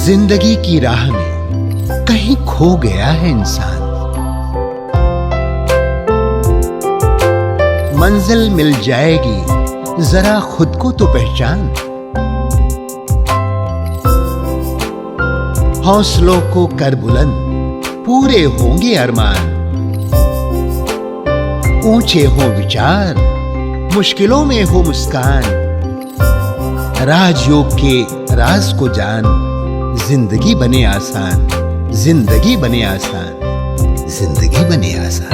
जिंदगी की राह में कहीं खो गया है इंसान। मंजिल मिल जाएगी, जरा खुद को तो पहचान। हौसलों को कर बुलंद, पूरे होंगे अरमान। ऊंचे हो विचार, मुश्किलों में हो मुस्कान। राजयोग के राज को जान, जिंदगी बने आसान, जिंदगी बने आसान, जिंदगी बने आसान।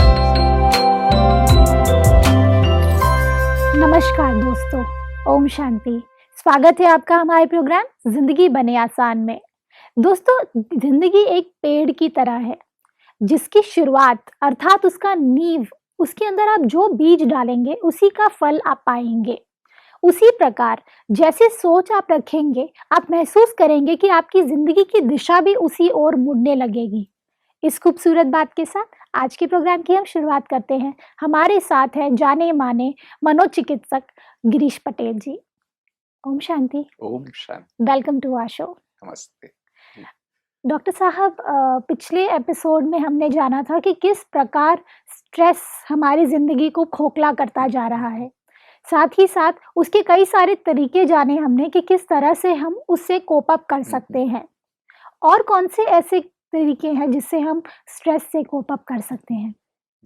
नमस्कार दोस्तों, ओम शांति। स्वागत है आपका हमारे प्रोग्राम जिंदगी बने आसान में। दोस्तों, जिंदगी एक पेड़ की तरह है जिसकी शुरुआत अर्थात उसका नींव, उसके अंदर आप जो बीज डालेंगे उसी का फल आप पाएंगे। उसी प्रकार जैसे सोच आप रखेंगे, आप महसूस करेंगे कि आपकी जिंदगी की दिशा भी उसी ओर मुड़ने लगेगी। इस खूबसूरत बात के साथ आज के प्रोग्राम की हम शुरुआत करते हैं। हमारे साथ है जाने माने मनोचिकित्सक गिरीश पटेल जी। ओम शांति। ओम शांति। Welcome to our show. नमस्ते। डॉक्टर साहब, पिछले एपिसोड में हमने जाना था कि किस प्रकार स्ट्रेस हमारी जिंदगी को खोखला करता जा रहा है। साथ ही साथ उसके कई सारे तरीके जाने हमने कि किस तरह से हम उससे कोप अप कर सकते हैं और कौन से ऐसे तरीके हैं जिससे हम स्ट्रेस से कोप अप कर सकते हैं।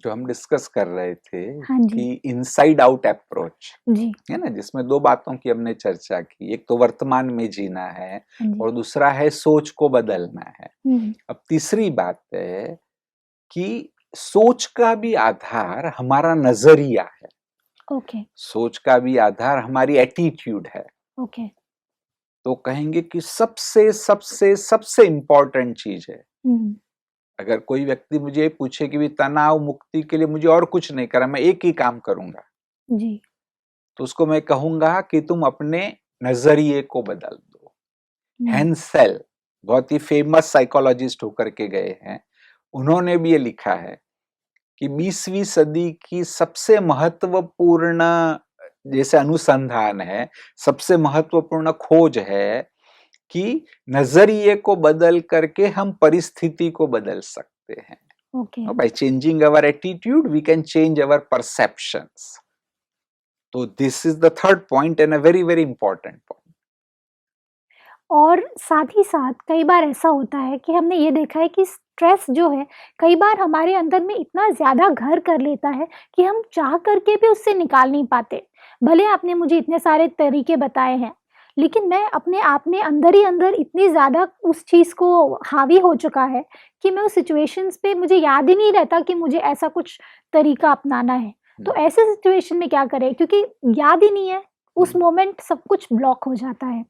जो हम डिस्कस कर रहे थे हाँ जी। कि इनसाइड आउट अप्रोच जी। है ना, जिसमें दो बातों की हमने चर्चा की। एक तो वर्तमान में जीना है और दूसरा है सोच को बदलना है। अब तीसरी बात है कि सोच का भी आधार हमारा नजरिया है। ओके। सोच का भी आधार हमारी एटीट्यूड है। ओके। तो कहेंगे कि सबसे सबसे सबसे इंपॉर्टेंट चीज है। अगर कोई व्यक्ति मुझे पूछे कि भी तनाव मुक्ति के लिए मुझे और कुछ नहीं करा, मैं एक ही काम करूंगा जी, तो उसको मैं कहूंगा कि तुम अपने नजरिए को बदल दो। हेंसेल बहुत ही फेमस साइकोलॉजिस्ट होकर के गए हैं, उन्होंने भी ये लिखा है कि 20वीं सदी की सबसे महत्वपूर्ण जैसे अनुसंधान है, सबसे महत्वपूर्ण खोज है कि नजरिए को बदल करके हम परिस्थिति को बदल सकते हैं। Okay. By changing our attitude we can change our perceptions. तो this is the third point and a very very important point. और साथ ही साथ कई बार ऐसा होता है कि हमने ये देखा है कि स्ट्रेस जो है कई बार हमारे अंदर में इतना ज़्यादा घर कर लेता है कि हम चाह करके भी उससे निकाल नहीं पाते। भले आपने मुझे इतने सारे तरीके बताए हैं, लेकिन मैं अपने आप में अंदर ही अंदर इतनी ज़्यादा उस चीज़ को हावी हो चुका है कि मैं उस सिचुएशंस पे मुझे याद ही नहीं रहता कि मुझे ऐसा कुछ तरीका अपनाना है। तो ऐसे सिचुएशन में क्या करें, क्योंकि याद ही नहीं है, उस मोमेंट सब कुछ ब्लॉक हो जाता है।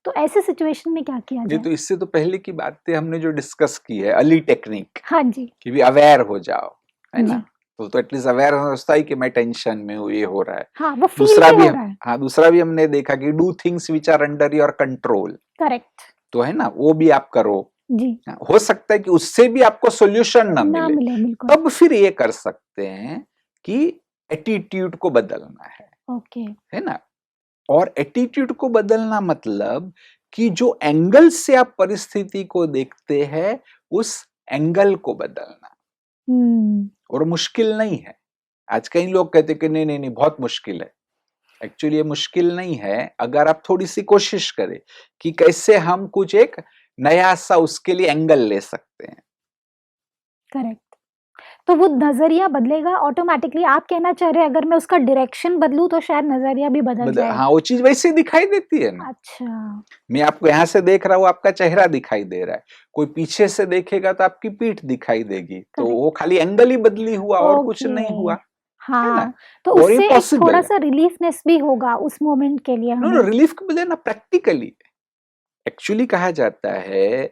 तो ऐसे सिचुएशन में क्या किया जाए? तो इससे तो पहले की बातें हमने जो डिस्कस की है, अली टेक्निक। हाँ जी। कि भी अवेयर हो जाओ, है जी। ना। तो एटलीस्ट अवेयर होता है कि मैं टेंशन में हूँ, ये हो रहा है। हाँ, वो फील दूसरा भी भी हो रहा है। हाँ, दूसरा भी हमने देखा कि do things which are under your control. Correct. तो है ना, वो भी आप करो। जी। हो सकता है कि उससे भी आपको सॉल्यूशन ना मिले, बिल्कुल। तब फिर ये कर सकते हैं कि एटीट्यूड को बदलना है। ओके। है ना। और एटीट्यूड को बदलना मतलब कि जो एंगल से आप परिस्थिति को देखते हैं उस एंगल को बदलना। और मुश्किल नहीं है। आज कई लोग कहते कि नहीं नहीं नहीं बहुत मुश्किल है। एक्चुअली ये मुश्किल नहीं है अगर आप थोड़ी सी कोशिश करें कि कैसे हम कुछ एक नया सा उसके लिए एंगल ले सकते हैं। करेक्ट। तो वो नजरिया बदलेगा ऑटोमेटिकली। आप कहना चाह रहे हैं अगर मैं उसका डायरेक्शन बदलूं तो शायद नजरिया भी बदल जाए। हाँ, वो चीज वैसे दिखाई देती है ना। अच्छा। मैं आपको यहाँ से देख रहा हूँ, आपका चेहरा दिखाई दे रहा है। कोई पीछे से देखेगा तो आपकी पीठ दिखाई देगी। तो वो खाली एंगल ही बदली हुआ और कुछ नहीं हुआ। हाँ, तो और उससे एक possible थोड़ा है। सा रिलीफनेस भी होगा उस मोमेंट के लिए हमें। रिलीफ को बजाय ना प्रैक्टिकली एक्चुअली कहा जाता है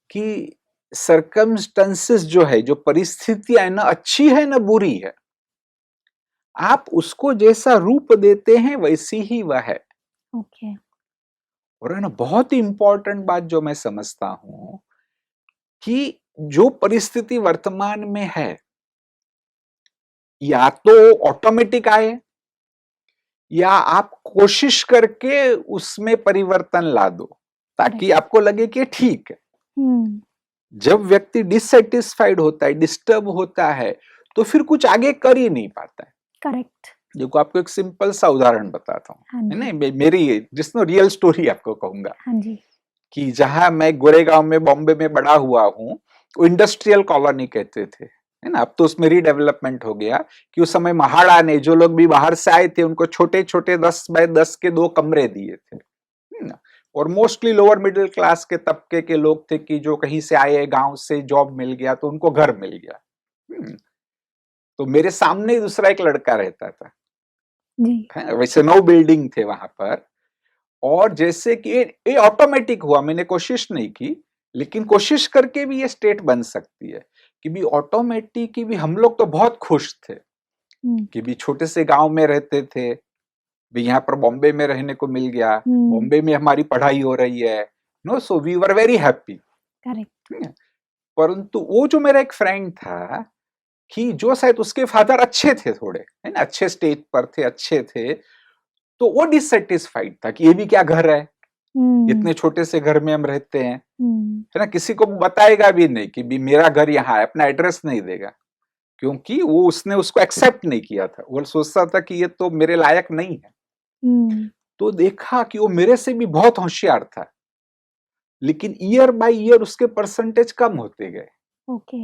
कि सर्कमस्टेंसेस जो है, जो परिस्थितियां है ना, अच्छी है ना बुरी है, आप उसको जैसा रूप देते हैं वैसी ही वह है। ओके। और है ना, बहुत ही इंपॉर्टेंट बात जो मैं समझता हूं कि जो परिस्थिति वर्तमान में है या तो ऑटोमेटिक आए या आप कोशिश करके उसमें परिवर्तन ला दो ताकि आपको लगे कि ठीक है। हम्म, जब व्यक्ति डिससेटिस्फाइड होता है, डिस्टर्ब होता है, तो फिर कुछ आगे कर ही नहीं पाता है। करेक्ट। देखो आपको एक सिंपल सा उदाहरण बताता हूँ, हाँ है जी, ना, मेरी जिसनो रियल स्टोरी आपको कहूंगा हाँ जी। कि जहां मैं गोरेगांव में बॉम्बे में बड़ा हुआ हूँ, वो इंडस्ट्रियल कॉलोनी कहते थे, है ना। अब तो उसमें रीडेवलपमेंट हो गया कि उस समय महाड़ा ने, जो लोग भी बाहर से आए थे, उनको छोटे छोटे 10 बाय 10 के 2 कमरे दिए थे, है ना। और मोस्टली लोअर मिडिल क्लास के तबके के लोग थे कि जो कहीं से आए, गांव से जॉब मिल गया तो उनको घर मिल गया। तो मेरे सामने ही दूसरा एक लड़का रहता था, जी। है, वैसे 9 बिल्डिंग थे वहां पर। और जैसे कि ये ऑटोमेटिक हुआ, मैंने कोशिश नहीं की, लेकिन कोशिश करके भी ये स्टेट बन सकती है कि भी ऑटोमेटिक की भी हम लोग तो बहुत खुश थे हम्म, कि भी छोटे से गांव में रहते थे, भी यहाँ पर बॉम्बे में रहने को मिल गया, हम्म, बॉम्बे में हमारी पढ़ाई हो रही है, no, so we were very happy. Correct. परंतु वो जो मेरा एक फ्रेंड था कि जो शायद उसके फादर अच्छे थे थोड़े, है ना, अच्छे स्टेज पर थे, अच्छे थे, तो वो डिससेटिस्फाइड था कि ये भी क्या घर है, हम्म, इतने छोटे से घर में हम रहते हैं, हम्म, है ना। किसी को बताएगा भी नहीं कि भी मेरा घर यहाँ है, अपना एड्रेस नहीं देगा, क्योंकि वो उसने उसको एक्सेप्ट नहीं किया था, वो सोचता था कि ये तो मेरे लायक नहीं है। हम्म, तो देखा कि वो मेरे से भी बहुत होशियार था, लेकिन ईयर बाय ईयर उसके परसेंटेज कम होते गए, okay.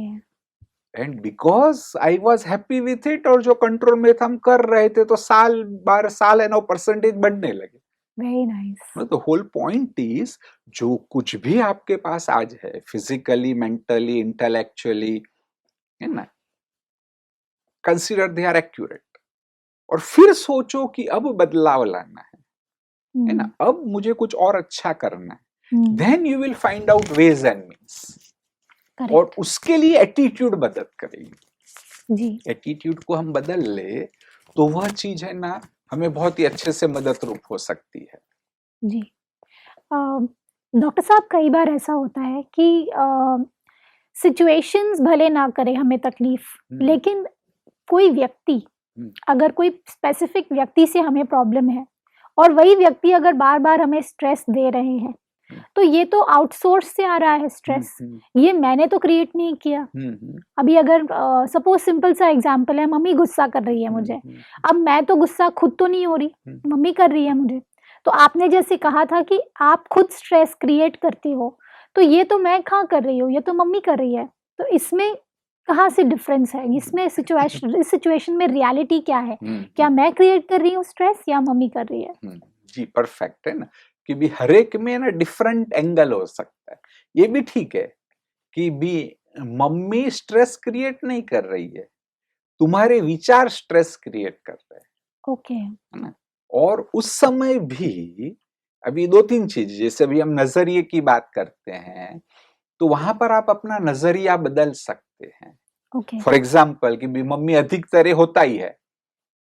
And because I was happy with it, और जो कंट्रोल में था हम कर रहे थे, तो साल 12 साल है ना, परसेंटेज बढ़ने लगे। Very nice. The whole point is, जो कुछ भी आपके पास आज है, फिजिकली, मेंटली, इंटेलेक्चुअली, है ना, कंसिडर दे आर एक्यूरेट, और फिर सोचो कि अब बदलाव लाना है ना, अब मुझे कुछ और अच्छा करना है, then you will find out ways and means, और करेक्ट। उसके लिए एटीट्यूड मदद करेगी। जी। एटीट्यूड को हम बदल ले तो वह चीज है ना, हमें बहुत ही अच्छे से मदद रूप हो सकती है। जी। डॉक्टर साहब, कई बार ऐसा होता है कि सिचुएशंस भले ना करे हमें तकलीफ, लेकिन कोई व्यक्ति, अगर कोई स्पेसिफिक व्यक्ति से हमें प्रॉब्लम है और वही व्यक्ति अगर बार-बार हमें स्ट्रेस दे रहे हैं, तो ये तो आउटसोर्स से आ रहा है स्ट्रेस, ये मैंने तो क्रिएट नहीं किया। अभी अगर सपोज सिंपल सा एग्जांपल है, मम्मी गुस्सा कर रही है मुझे, अब मैं तो गुस्सा खुद तो नहीं हो रही, मम्मी कर रही है मुझे। तो आपने जैसे कहा था कि आप खुद स्ट्रेस क्रिएट करती हो, तो ये तो मैं कहाँ कर रही हूँ, ये तो मम्मी कर रही है। तो इसमें कहाँ से डिफरेंस है? इसमें इस सिचुएशन में रियलिटी क्या है? क्या मैं क्रिएट कर रही हूँ स्ट्रेस या मम्मी कर रही है? जी, परफेक्ट है ना, कि भी हर एक में ना डिफरेंट एंगल हो सकता है। ये भी ठीक है कि भी मम्मी स्ट्रेस क्रिएट नहीं कर रही है, तुम्हारे विचार स्ट्रेस क्रिएट कर रहे हैं, ओके। है ना। और उस समय भी अभी 2-3 चीज, जैसे अभी हम नजरिए की बात करते हैं, तो वहां पर आप अपना नजरिया बदल सकते हैं। ओके। फॉर एग्जाम्पल कि भी मम्मी अधिकतर होता ही है,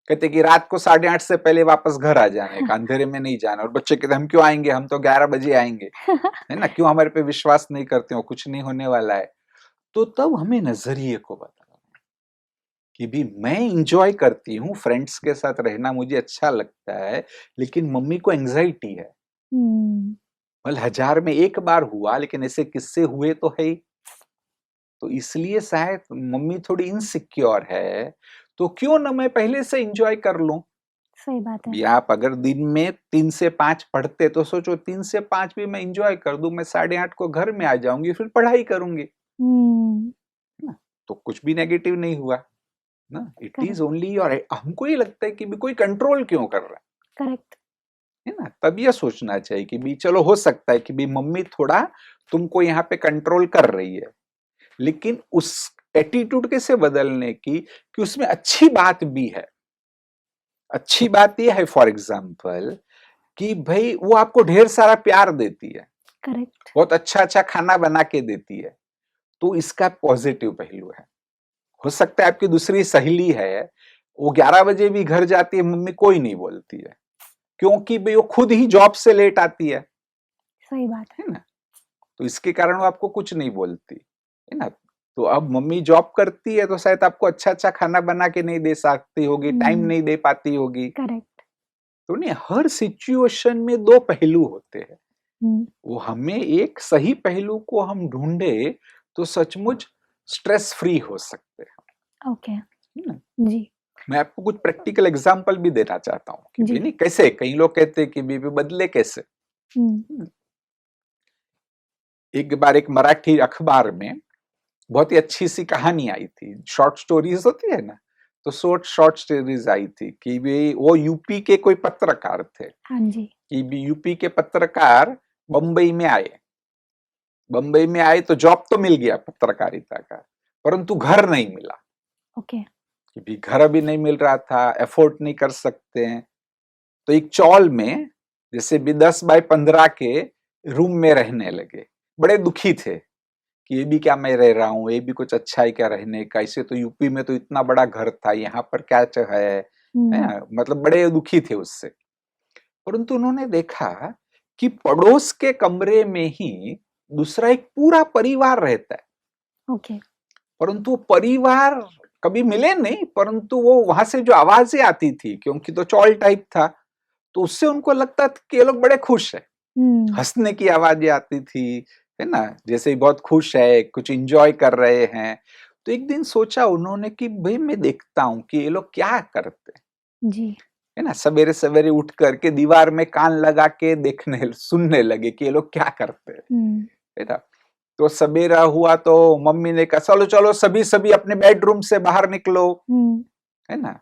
कहते कि रात को 8:30 से पहले वापस घर आ जाने का, अंधेरे में नहीं जाना, और बच्चे कहते हम क्यों आएंगे, हम तो 11 बजे आएंगे, है ना, क्यों हमारे पे विश्वास नहीं करते हो, कुछ नहीं होने वाला है। तो तब हमें नजरिए को बदलना कि भी मैं इंजॉय करती हूँ, फ्रेंड्स के साथ रहना मुझे अच्छा लगता है, लेकिन मम्मी को एंजाइटी है। मतलब 1000 में एक बार हुआ, लेकिन ऐसे किस्से हुए तो है ही। तो इसलिए शायद मम्मी थोड़ी इनसिक्योर है, तो क्यों ना मैं पहले से एंजॉय कर लूं। सही बात है। भी आप अगर दिन में 3 से 5 पढ़ते, तो सोचो 3 से 5 भी मैं एंजॉय कर दूं, मैं 8:30 को घर में आ जाऊंगी, फिर पढ़ाई करूंगी ना, तो कुछ भी नेगेटिव नहीं हुआ ना। इट इज ओनली, और हमको ये लगता है कि भी कोई कंट्रोल क्यों कर रहा है, करेक्ट। है ना। तब ये सोचना चाहिए कि भी चलो, हो सकता है कि भी मम्मी थोड़ा तुमको यहाँ पे कंट्रोल कर रही है, लेकिन उस एटीट्यूड कैसे बदलने की कि उसमें अच्छी बात भी है। अच्छी बात यह है फॉर एग्जाम्पल कि भाई वो आपको ढेर सारा प्यार देती है, करेक्ट। बहुत अच्छा अच्छा खाना बना के देती है, तो इसका पॉजिटिव पहलू है। हो सकता है आपकी दूसरी सहेली है, वो 11 बजे भी घर जाती है, मम्मी कोई नहीं बोलती है, क्योंकि भाई वो खुद ही जॉब से लेट आती है सही बात है। ना, तो इसके कारण वो आपको कुछ नहीं बोलती, है ना। तो अब मम्मी जॉब करती है, तो शायद आपको अच्छा अच्छा खाना बना के नहीं दे सकती होगी, टाइम नहीं दे पाती होगी। करेक्ट। तो नहीं, हर सिचुएशन में 2 पहलू होते हैं, वो हमें एक सही पहलू को हम ढूंढे तो सचमुच स्ट्रेस फ्री हो सकते हैं। ओके। है ना? जी। मैं आपको कुछ प्रैक्टिकल एग्जांपल भी देना चाहता हूँ कि जी। नहीं कैसे, कई लोग कहते हैं कि बीबी बदले कैसे। एक बार एक मराठी अखबार में बहुत ही अच्छी सी कहानी आई थी, शॉर्ट स्टोरीज होती है ना, तो शॉर्ट स्टोरीज आई थी कि वो यूपी के कोई पत्रकार थे। हाँ जी। कि यूपी के पत्रकार बम्बई में आए। बम्बई में आए तो जॉब तो मिल गया पत्रकारिता का, परंतु घर नहीं मिला। ओके। कि भी घर अभी नहीं मिल रहा था, एफोर्ड नहीं कर सकते हैं, तो एक चौल में जैसे भी 10 बाय 15 के रूम में रहने लगे। बड़े दुखी थे कि ये भी क्या मैं रह रहा हूँ, ये भी कुछ अच्छा है क्या रहने का, इसे तो यूपी में तो इतना बड़ा घर था, यहाँ पर क्या है मतलब बड़े दुखी थे उससे। परंतु उन्होंने देखा कि पड़ोस के कमरे में ही दूसरा एक पूरा परिवार रहता है। ओके। परंतु वो परिवार कभी मिले नहीं, परंतु वो वहां से जो आवाजें आती थी, क्योंकि तो चौल टाइप था, तो उससे उनको लगता था कि ये लोग बड़े खुश है। हंसने की आवाजें आती थी, है ना, जैसे बहुत खुश है, कुछ एंजॉय कर रहे हैं। तो एक दिन सोचा उन्होंने कि भाई मैं देखता हूं कि ये लोग क्या करते हैं। जी। है ना, सवेरे सवेरे उठ करके दीवार में कान लगा के देखने सुनने लगे कि ये लोग क्या करते हैं। है ना, तो सवेरा हुआ तो मम्मी ने कहा चलो चलो सभी सभी अपने बेडरूम से बाहर निकलो, है ना,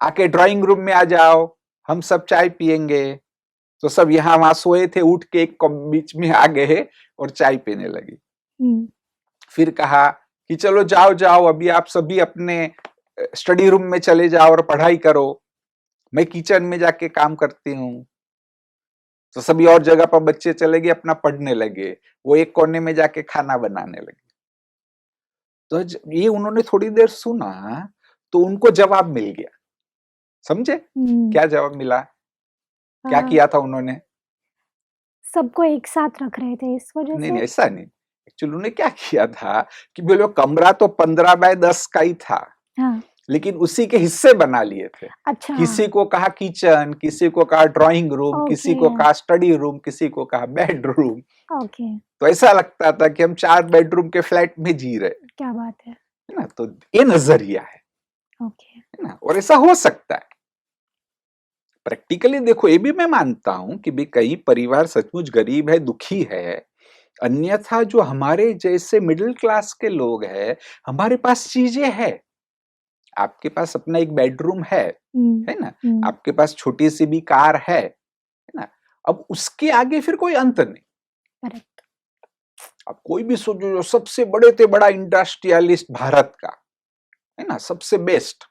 आके ड्राइंग रूम में आ जाओ, हम सब चाय पियेंगे। तो सब यहाँ वहां सोए थे, उठ के एक बीच में आ गए और चाय पीने लगी। फिर कहा कि चलो जाओ जाओ अभी आप सभी अपने स्टडी रूम में चले जाओ और पढ़ाई करो, मैं किचन में जाके काम करती हूँ। तो सभी और जगह पर बच्चे चले गए, अपना पढ़ने लगे, वो एक कोने में जाके खाना बनाने लगे। तो ये उन्होंने थोड़ी देर सुना तो उनको जवाब मिल गया। समझे क्या जवाब मिला, क्या किया था उन्होंने? सबको एक साथ रख रहे थे इस वजह से? नहीं ऐसा नहीं, एक्चुअली उन्होंने क्या किया था कि बोलो कमरा तो 15 बाय 10 का ही था। हाँ। लेकिन उसी के हिस्से बना लिए थे। अच्छा। किसी को कहा किचन, किसी को कहा ड्राइंग रूम, किसी को कहा स्टडी रूम, किसी को कहा बेडरूम। ओके। तो ऐसा लगता था कि हम 4 बेडरूम के फ्लैट में जी रहे। क्या बात है ना, तो ये नजरिया है। ओके। है ना, और ऐसा हो सकता है प्रैक्टिकली। देखो ये भी मैं मानता हूं कि भी कई परिवार सचमुच गरीब है, दुखी है, अन्यथा जो हमारे जैसे मिडिल क्लास के लोग हैं, हमारे पास चीजें हैं। आपके पास अपना एक बेडरूम है ना, आपके पास छोटी सी भी कार है ना, अब उसके आगे फिर कोई अंत नहीं। करेक्ट। अब कोई भी सोचो जो सबसे बड़े से बड़ा इंडस्ट्रियलिस्ट भारत का है ना, सबसे बेस्ट,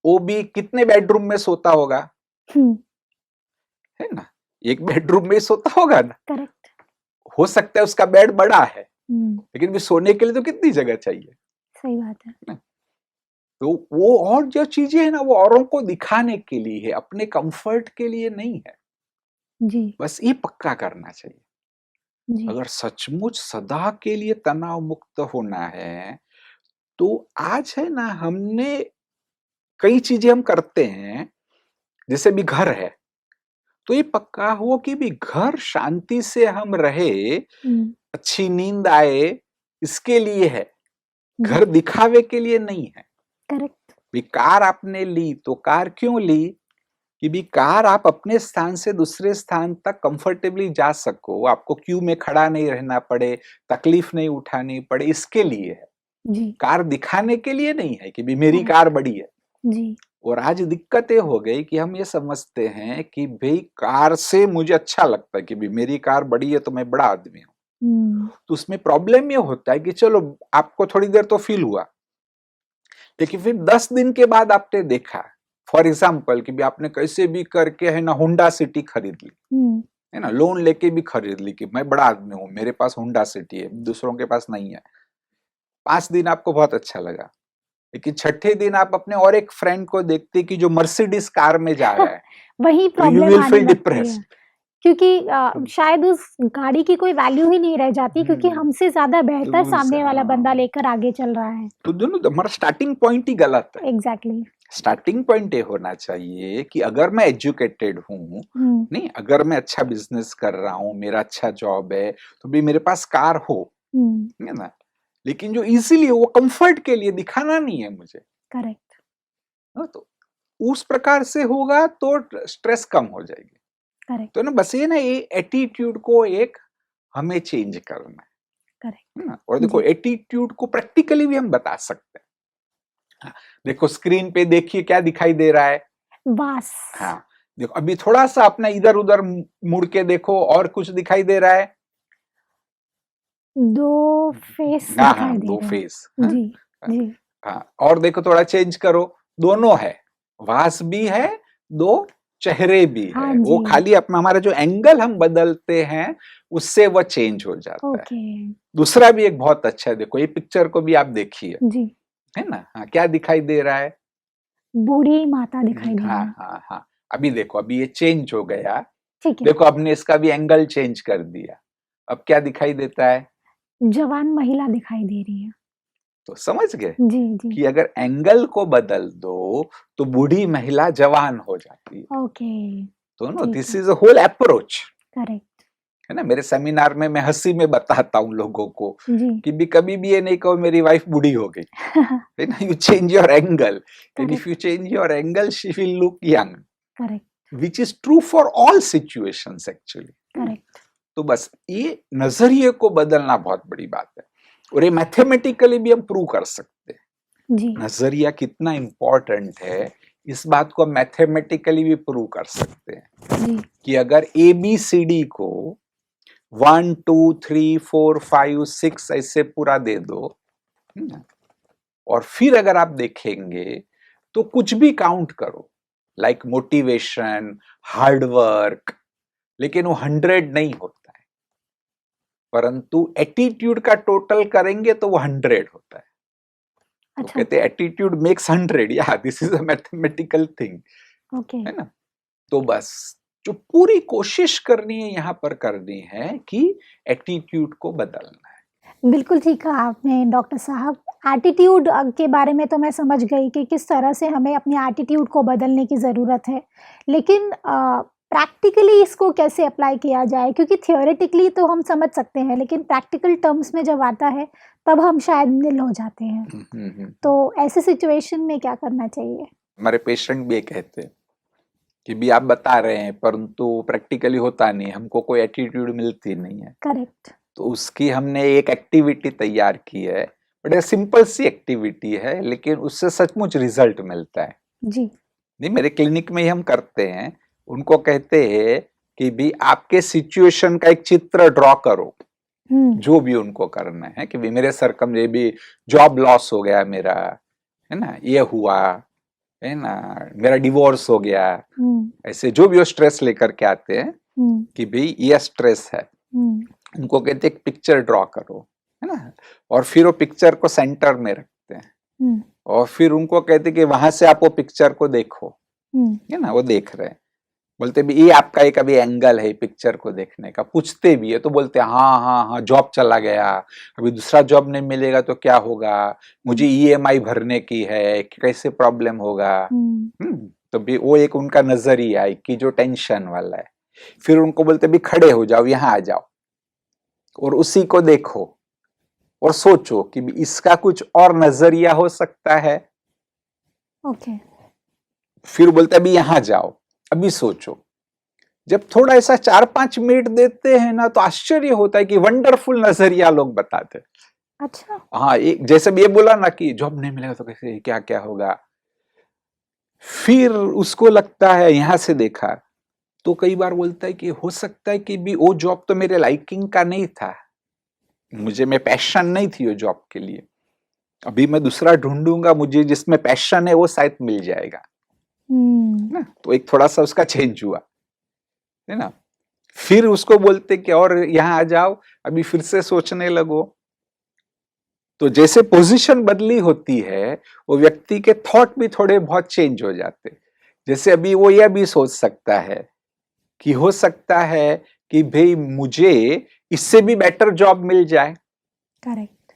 वो भी कितने बेडरूम में सोता होगा? है ना, एक बेडरूम में सोता होगा ना। करेक्ट। हो सकता है उसका बेड बड़ा है, लेकिन भी सोने के लिए तो कितनी जगह चाहिए। सही बात है ना? तो वो और जो चीजें है ना, वो औरों को दिखाने के लिए है, अपने कंफर्ट के लिए नहीं है। जी। बस ये पक्का करना चाहिए। जी। अगर सचमुच सदा के लिए तनाव मुक्त होना है तो आज है ना, हमने कई चीजें हम करते हैं, जैसे भी घर है तो ये पक्का हो कि भी घर शांति से हम रहे, अच्छी नींद आए, इसके लिए है, घर दिखावे के लिए नहीं है। करेक्ट। भी कार आपने ली तो कार क्यों ली कि भी कार आप अपने स्थान से दूसरे स्थान तक कंफर्टेबली जा सको, आपको क्यू में खड़ा नहीं रहना पड़े, तकलीफ नहीं उठानी पड़े, इसके लिए है। जी। कार दिखाने के लिए नहीं है कि भी मेरी कार बड़ी है। जी। और आज दिक्कतें हो गई कि हम ये समझते हैं कि भाई कार से मुझे अच्छा लगता है कि भी मेरी कार बड़ी है तो मैं बड़ा आदमी हूं। तो उसमें प्रॉब्लम ये होता है कि चलो आपको थोड़ी देर तो फील हुआ, लेकिन फिर 10 दिन के बाद आपने देखा, फॉर एग्जाम्पल कि भी आपने कैसे भी करके है ना होंडा सिटी खरीद ली, है ना, लोन लेके भी खरीद ली कि मैं बड़ा आदमी हूं, मेरे पास होंडा सिटी है, दूसरों के पास नहीं है। 5 दिन आपको बहुत अच्छा लगा, लेकिन छठे दिन आप अपने और एक फ्रेंड को देखते कि जो मर्सिडीज कार में जा रहा है वही तो you प्रॉब्लम will आने feel लगती है, depressed। क्योंकि शायद उस गाड़ी की कोई वैल्यू ही नहीं रह जाती, क्योंकि हमसे ज्यादा बेहतर सामने वाला बंदा लेकर आगे चल रहा है। तो दोनों हमारा स्टार्टिंग पॉइंट ही गलत है। एग्जैक्टली। स्टार्टिंग पॉइंट ये होना चाहिए कि अगर मैं एजुकेटेड हूँ, नहीं, अगर मैं अच्छा बिजनेस कर रहा हूँ, मेरा अच्छा जॉब है, तो भी मेरे पास कार हो, है ना, लेकिन जो इजीली वो कंफर्ट के लिए दिखाना नहीं है मुझे। करेक्ट। तो उस प्रकार से होगा तो स्ट्रेस कम हो जाएगी। करेक्ट। तो ना बस ये ना, ये एटीट्यूड को एक हमें चेंज करना है। करेक्ट। ना, और देखो एटीट्यूड को प्रैक्टिकली भी हम बता सकते हैं। हाँ, देखो स्क्रीन पे देखिए क्या दिखाई दे रहा है। बस। हाँ, देखो अभी थोड़ा सा अपना इधर उधर मुड़ के देखो, और कुछ दिखाई दे रहा है। 2 फेस हाँ दिखाई हाँ, दे 2 रहे हैं। फेस। जी, जी। हाँ, और देखो थोड़ा चेंज करो, दोनों है, वास भी है, 2 चेहरे भी है। हाँ वो जी। खाली अपना हमारा जो एंगल हम बदलते हैं उससे वो चेंज हो जाता है। ओके। दूसरा भी एक बहुत अच्छा है, देखो ये पिक्चर को भी आप देखिए, जी। है ना। हाँ, क्या दिखाई दे रहा है? बूढ़ी माता दिखाई दे रही हाँ है। हाँ हाँ, अभी देखो, अभी ये चेंज हो गया। ठीक है। देखो हमने इसका भी एंगल चेंज कर दिया, अब क्या दिखाई देता है? जवान महिला दिखाई दे रही है। तो समझ गए जी, जी। कि अगर एंगल को बदल दो तो बूढ़ी महिला जवान हो जाती है। ओके। तो नो, ठीक दिस है। Is a whole approach, correct. है ना। मेरे सेमिनार में मैं हंसी में बताता हूँ लोगों को जी। कि भी कभी भी ये नहीं कहो मेरी वाइफ बूढ़ी हो गई, है ना। You change your angle, and if correct. You change your angle she will look young, correct. Which is true for all situations actually. Correct. तो बस ये नजरिए को बदलना बहुत बड़ी बात है, और ये मैथमेटिकली भी हम प्रूव कर सकते हैं। जी। नजरिया कितना इंपॉर्टेंट है इस बात को मैथमेटिकली भी प्रूव कर सकते हैं जी। कि अगर ABCD को 1 2 3 4 5 6 ऐसे पूरा दे दो, है ना, और फिर अगर आप देखेंगे तो कुछ भी काउंट करो, लाइक मोटिवेशन, हार्डवर्क, लेकिन वो 100 नहीं होता है, परंतु एटीट्यूड का टोटल करेंगे तो वो 100 होता है। तो अच्छा। कहते हैं एटीट्यूड मेक्स 100, या this is a mathematical thing, okay. है ना। तो बस जो पूरी कोशिश करनी है यहाँ पर करनी है कि एटीट्यूड को बदलना है। बिल्कुल ठीक कहा आपने डॉक्टर साहब। एटीट्यूड के बारे में तो मैं समझ गई कि किस तरह से हमें अपने एटीट्यूड को बदलने की ज़रूरत है। लेकिन प्रैक्टिकली इसको कैसे अप्लाई किया जाए? क्योंकि थियोरेटिकली तो हम समझ सकते हैं, लेकिन प्रैक्टिकल टर्म्स में जब आता है, तब हम शायद निल हो जाते हैं। तो ऐसे सिचुएशन में क्या करना चाहिए? हमारे पेशेंट भी ये कहते हैं कि भी आप बता रहे हैं परंतु प्रैक्टिकली होता नहीं, हमको कोई एटीट्यूड मिलती नहीं है। करेक्ट। तो उसकी हमने एक एक्टिविटी तैयार की है, बड़े सिंपल सी एक्टिविटी है, लेकिन उससे सचमुच रिजल्ट मिलता है। जी। नहीं, मेरे क्लिनिक में ही हम करते हैं। उनको कहते हैं कि भी आपके सिचुएशन का एक चित्र ड्रॉ करो, जो भी उनको करना है, कि भी मेरे सरकम ये भी जॉब लॉस हो गया मेरा, है ना, ये हुआ, है ना, मेरा डिवोर्स हो गया, ऐसे जो भी वो स्ट्रेस लेकर के आते हैं कि भाई ये स्ट्रेस है, उनको कहते हैं एक पिक्चर ड्रॉ करो, है ना, और फिर वो पिक्चर को सेंटर में रखते हैं, और फिर उनको कहते हैं कि वहां से आप वो पिक्चर को देखो, है ना। वो देख रहे हैं, बोलते भी ये आपका एक अभी एंगल है पिक्चर को देखने का। पूछते भी है तो बोलते हैं हाँ हाँ हाँ, जॉब चला गया, अभी दूसरा जॉब नहीं मिलेगा तो क्या होगा, मुझे EMI भरने की है, कैसे प्रॉब्लम होगा। तो भी वो एक उनका नजरिया है कि जो टेंशन वाला है। फिर उनको बोलते भी खड़े हो जाओ, यहाँ आ जाओ, और उसी को देखो और सोचो कि इसका कुछ और नजरिया हो सकता है। ओके। फिर बोलते अभी यहाँ जाओ, अभी सोचो। जब थोड़ा ऐसा 4-5 मिनट देते हैं ना, तो आश्चर्य होता है कि वंडरफुल नजरिया लोग बताते। अच्छा। हाँ, एक जैसे ये बोला ना कि जॉब नहीं मिलेगा तो कैसे क्या क्या होगा, फिर उसको लगता है यहाँ से देखा तो कई बार बोलता है कि हो सकता है कि भी वो जॉब तो मेरे लाइकिंग का नहीं था, मुझे में पैशन नहीं थी वो जॉब के लिए, अभी मैं दूसरा ढूंढूंगा, मुझे जिसमें पैशन है वो शायद मिल जाएगा ना। तो एक थोड़ा सा उसका चेंज हुआ, है ना। फिर उसको बोलते कि और यहाँ आ जाओ, अभी फिर से सोचने लगो। तो जैसे पोजीशन बदली होती है, वो व्यक्ति के थॉट भी थोड़े बहुत चेंज हो जाते। जैसे अभी वो यह भी सोच सकता है कि हो सकता है कि भाई मुझे इससे भी बेटर जॉब मिल जाए। करेक्ट।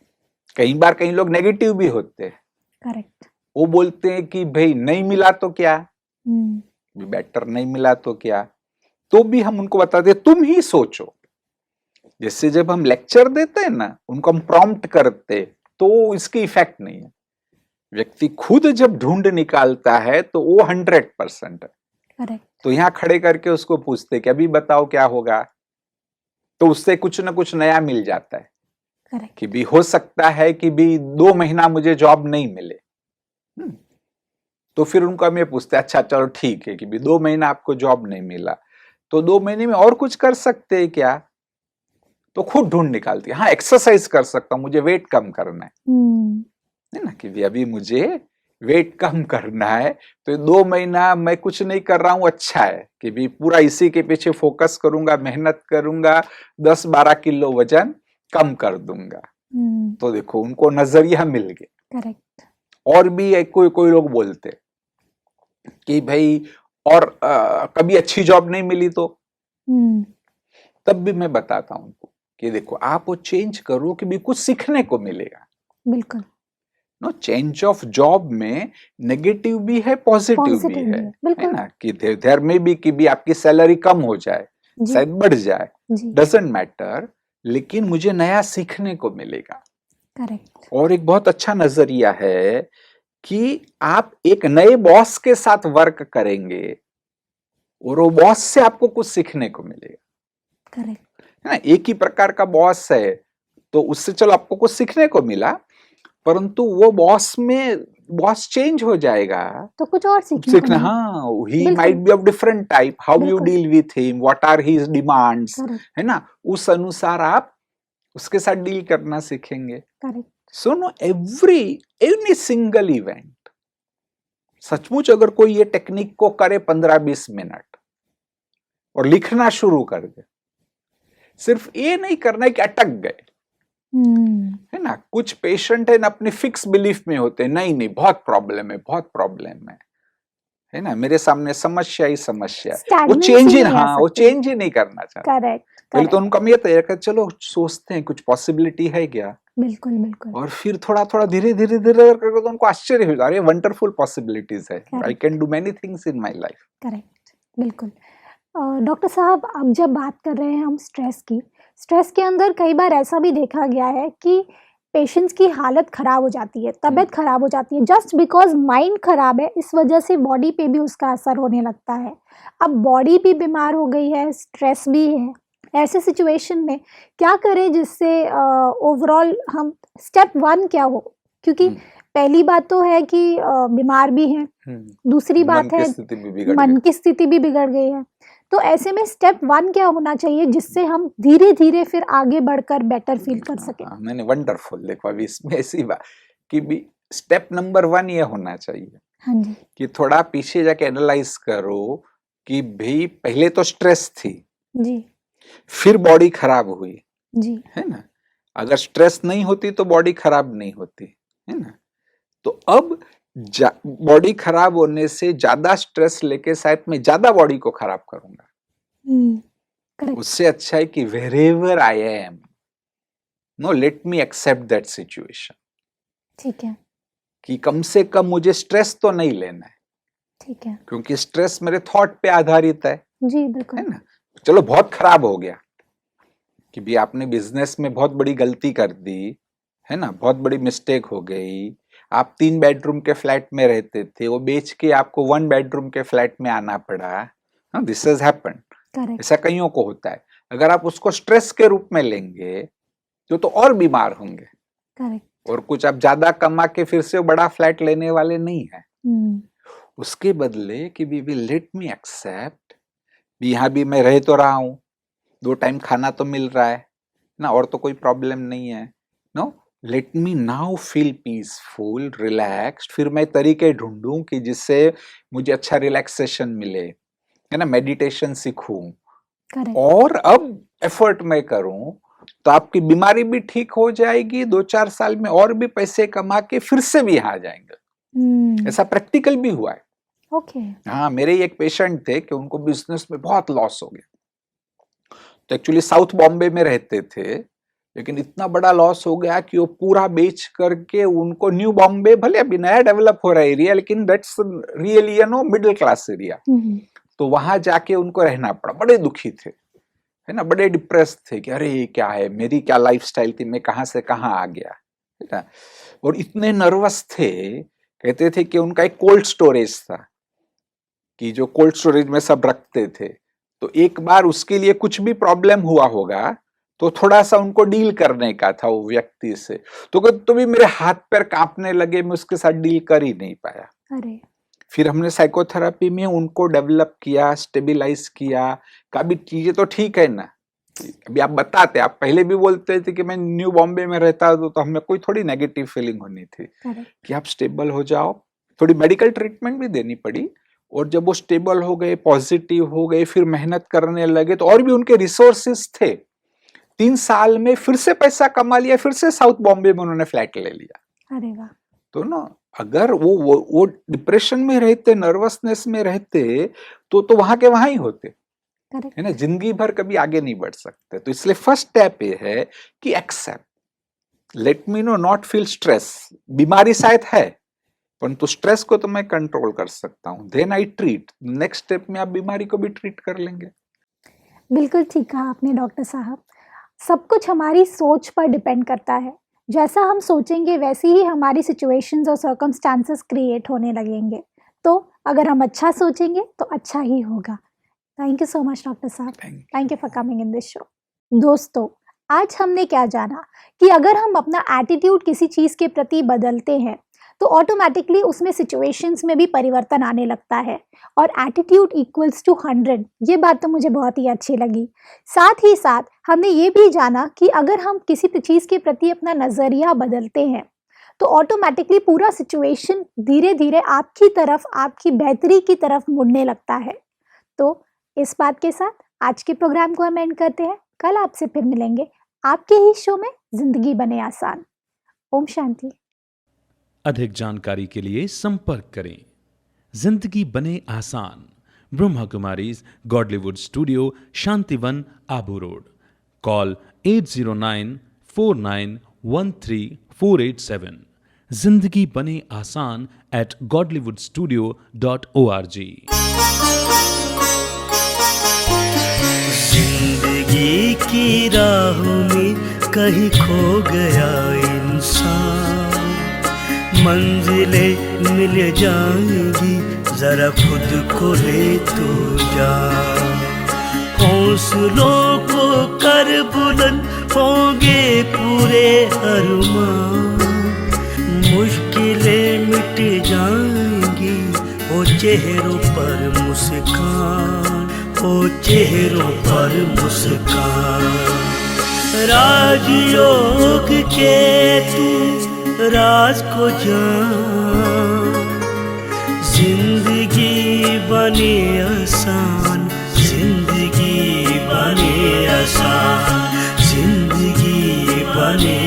कई बार कई लोग नेगेटिव भी होते हैं, करेक्ट। वो बोलते हैं कि भाई नहीं मिला तो क्या, हम्म, बेटर नहीं मिला तो क्या, तो भी हम उनको बताते हैं तुम ही सोचो। जैसे जब हम लेक्चर देते हैं ना, उनको हम प्रॉम्प्ट करते, तो इसकी इफेक्ट नहीं है। व्यक्ति खुद जब ढूंढ निकालता है तो वो 100% है। करेक्ट, तो यहाँ खड़े करके उसको पूछते कि अभी बताओ क्या होगा, तो उससे कुछ ना कुछ नया मिल जाता है करेक्ट, कि भी हो सकता है कि भी 2 महीना मुझे जॉब नहीं मिले। तो फिर उनको हम ये पूछते अच्छा चलो ठीक है कि भी 2 महीना आपको जॉब नहीं मिला, तो 2 महीने में और कुछ कर सकते हैं क्या, तो खुद ढूंढ निकालती है। हाँ, एक्सरसाइज कर सकता हूँ, मुझे वेट कम करना है ना, कि भी अभी मुझे वेट कम करना है, तो 2 महीना मैं कुछ नहीं कर रहा हूं, अच्छा है कि भी पूरा इसी के पीछे फोकस करूंगा, मेहनत करूंगा, 10-12 किलो वजन कम कर दूंगा। तो देखो उनको नजरिया मिल गया। करेक्ट, और भी कोई कोई लोग बोलते कि भाई और कभी अच्छी जॉब नहीं मिली तो, तब भी मैं बताता हूं उनको कि देखो आप वो चेंज करो कि भी कुछ सीखने को मिलेगा। बिल्कुल, नो, चेंज ऑफ जॉब में नेगेटिव भी है, पॉजिटिव भी पॉजिटिव भी है है, बिल्कुल, ना, कि देयर में भी कि भी आपकी सैलरी कम हो जाए, जी, शायद बढ़ जाए, जी, डजेंट मैटर, लेकिन मुझे नया सीखने को मिलेगा। करेक्ट, और एक बहुत अच्छा नजरिया है कि आप एक नए बॉस के साथ वर्क करेंगे और वो बॉस से आपको कुछ सीखने को मिलेगा, करेक्ट, है ना। एक ही प्रकार का बॉस है तो उससे चलो आपको कुछ सीखने को मिला, परंतु वो बॉस चेंज हो जाएगा, तो कुछ और सीखने को सीखना, मिलेगा, हाँ, ही बिल्कुल, might be of different type, how you बिल्कुल, deal with him, what are his demands, correct, है ना, उस अनुसार आप उसके साथ डील करना सीखेंगे। Correct, so no, any single event, सचमुच अगर कोई ये टेक्निक को करे 15-20 मिनट और लिखना शुरू कर दे, सिर्फ ये नहीं करना है कि अटक गए, है ना। कुछ पेशेंट है ना अपने फिक्स बिलीफ में होते हैं, नहीं नहीं बहुत प्रॉब्लम है, बहुत प्रॉब्लम है ना, मेरे सामने समस्या ही समस्या है, वो चेंज स्टैग्नेंसी ही, नहीं आ हाँ, वो सकती, चेंज ही नहीं करना चाहते। करेक्ट, पहले तो करेक्ट, उनका ये तय कर चलो सोचते हैं कुछ पॉसिबिलिटी है क्या, बिल्कुल, बिल्कुल, और फिर थोड़ा थोड़ा धीरे धीरे धीरे करके तो उनको आश्चर्य हो जाए, वंडरफुल पॉसिबिलिटीज है, I can do many things in my life. Correct, बिल्कुल। डॉक्टर साहब, अब जब बात कर रहे हैं हम स्ट्रेस की, स्ट्रेस के अंदर कई बार ऐसा भी देखा गया है कि पेशेंट्स की हालत ख़राब हो जाती है, तबीयत ख़राब हो जाती है, जस्ट बिकॉज़ माइंड ख़राब है, इस वजह से बॉडी पे भी उसका असर होने लगता है। अब बॉडी भी बीमार हो गई है, स्ट्रेस भी है, ऐसे सिचुएशन में क्या करें जिससे ओवरऑल हम स्टेप 1 क्या हो? क्योंकि पहली बात तो है कि बीमार भी हैं, दूसरी मन बात की है स्थिति भी बिगड़ मन गई। की स्थिति भी बिगड़ गई है। तो ऐसे में स्टेप 1 क्या होना चाहिए जिससे हम धीरे-धीरे फिर आगे बढ़कर बेटर फील कर सकें? हाँ, मैंने वंडरफुल, देखो अभी इसमें ऐसी बात कि भी स्टेप नंबर 1 ये होना चाहिए हाँ जी, कि थोड़ा पीछे जाके एनालाइज करो कि भाई पहले तो स्ट्रेस थी, जी, फिर बॉडी खराब हुई, जी, है ना। अगर स्ट्रेस नहीं होती तो बॉडी खराब नहीं होती, है ना। तो अब बॉडी खराब होने से ज्यादा स्ट्रेस लेके शायद मैं ज्यादा बॉडी को खराब करूंगा। करेक्ट, उससे अच्छा है कि wherever I am, no, let me accept that situation, ठीक है, कि कम से कम मुझे स्ट्रेस तो नहीं लेना है, ठीक है। क्योंकि स्ट्रेस मेरे थॉट पे आधारित है जी, बिल्कुल, ना। चलो बहुत खराब हो गया कि भी आपने बिजनेस में बहुत बड़ी गलती कर दी, है ना, बहुत बड़ी मिस्टेक हो गई, आप 3 बेडरूम के फ्लैट में रहते थे, वो बेच के आपको 1 बेडरूम के फ्लैट में आना पड़ा, दिस हैज हैपेंड, करेक्ट, ऐसा कईयों को होता है। अगर आप उसको स्ट्रेस के रूप में लेंगे तो और बीमार होंगे, करेक्ट, और कुछ आप ज्यादा कमा के फिर से बड़ा फ्लैट लेने वाले नहीं है। उसके बदले कि we will let me accept, यहाँ भी मैं रह तो रहा हूँ, 2 टाइम खाना तो मिल रहा है ना, और तो कोई प्रॉब्लम नहीं है, no, let me now feel peaceful relaxed, फिर मैं तरीके ढूंढूं कि जिससे मुझे अच्छा रिलैक्सेशन मिले, है ना, मेडिटेशन सीखूं, करेक्ट, और अब एफर्ट मैं करूं तो आपकी बीमारी भी ठीक हो जाएगी, 2-4 साल में और भी पैसे कमा के फिर से भी यहाँ आ जाएंगे। ऐसा प्रैक्टिकल भी हुआ है। ओके, हाँ, मेरे एक पेशेंट थे कि उनको बिजनेस में बहुत लॉस हो गया, तो एक्चुअली साउथ बॉम्बे में रहते थे, लेकिन इतना बड़ा लॉस हो गया कि वो पूरा बेच करके उनको न्यू बॉम्बे, भले अभी नया डेवलप हो रहा है एरिया, लेकिन that's really middle class area, तो वहां जाके उनको रहना पड़ा। बड़े दुखी थे, है ना, बड़े डिप्रेस थे कि अरे क्या है, मेरी क्या लाइफस्टाइल थी, मैं कहां से कहां आ गया, है ना। और इतने नर्वस थे, कहते थे कि उनका एक कोल्ड स्टोरेज था, कि जो कोल्ड स्टोरेज में सब रखते थे, तो एक बार उसके लिए कुछ भी प्रॉब्लम हुआ होगा तो थोड़ा सा उनको डील करने का था वो व्यक्ति से, तो भी मेरे हाथ पैर कांपने लगे, मैं उसके साथ डील कर ही नहीं पाया। अरे फिर हमने साइकोथेरेपी में उनको डेवलप किया, स्टेबलाइज किया, कभी चीजें तो ठीक है ना, अभी आप बताते, आप पहले भी बोलते थे कि मैं न्यू बॉम्बे में रहता तो हमें कोई थोड़ी नेगेटिव फीलिंग होनी थी कि आप स्टेबल हो जाओ, थोड़ी मेडिकल ट्रीटमेंट भी देनी पड़ी, और जब वो स्टेबल हो गए, पॉजिटिव हो गए, फिर मेहनत करने लगे, तो और भी उनके रिसोर्सेस थे, 3 साल में फिर से पैसा कमा लिया, फिर से साउथ बॉम्बे में उन्होंने फ्लैट ले लिया। अरे वाह। तो ना अगर वो डिप्रेशन में रहते, नर्वसनेस में रहते, तो वहां के वहां ही होते, है ना, जिंदगी भर कभी आगे नहीं बढ़ सकते। तो इसलिए फर्स्ट स्टेप ये है कि accept, let me no, not feel stress. बीमारी शायद है, परंतु स्ट्रेस को तो मैं कंट्रोल कर सकता हूँ, then I treat. Next step में आप बीमारी को भी ट्रीट कर लेंगे। बिल्कुल ठीक कहा आपने डॉक्टर साहब, सब कुछ हमारी सोच पर डिपेंड करता है, जैसा हम सोचेंगे वैसे ही हमारी सिचुएशंस और सर्कमस्टांसेस क्रिएट होने लगेंगे। तो अगर हम अच्छा सोचेंगे तो अच्छा ही होगा। Thank you so much doctor साहब, thank you for coming in this show. दोस्तों, आज हमने क्या जाना कि अगर हम अपना एटीट्यूड किसी चीज़ के प्रति बदलते हैं तो ऑटोमेटिकली उसमें सिचुएशंस में भी परिवर्तन आने लगता है, और एटीट्यूड इक्वल्स टू 100, ये बात तो मुझे बहुत ही अच्छी लगी। साथ ही साथ हमने ये भी जाना कि अगर हम किसी चीज़ के प्रति अपना नज़रिया बदलते हैं तो ऑटोमेटिकली पूरा सिचुएशन धीरे धीरे आपकी तरफ, आपकी बेहतरी की तरफ मुड़ने लगता है। तो इस बात के साथ आज के प्रोग्राम को हम एंड करते हैं। कल आपसे फिर मिलेंगे आपके ही शो में जिंदगी बने आसान। ओम शांति। अधिक जानकारी के लिए संपर्क करें जिंदगी बने आसान, Brahma Kumaris Godlywood studio, Shantivan, Abu road. Call 8094913487। जिंदगी बने आसान @godlywoodstudio.org। जिंदगी की राहों में कहीं खो गया इंसान, मंजिलें मिल जाएंगी, जरा खुद को ले तो जा। हौसलों को कर बुलंद, होंगे पूरे अरमान, मुश्किलें मिट जाएंगी, ओ चेहरों पर मुस्कान, ओ चेहरों पर मुस्कान। राजयोग के तू राज को जान, जिंदगी बने आसान, जिंदगी बने आसान, जिंदगी बने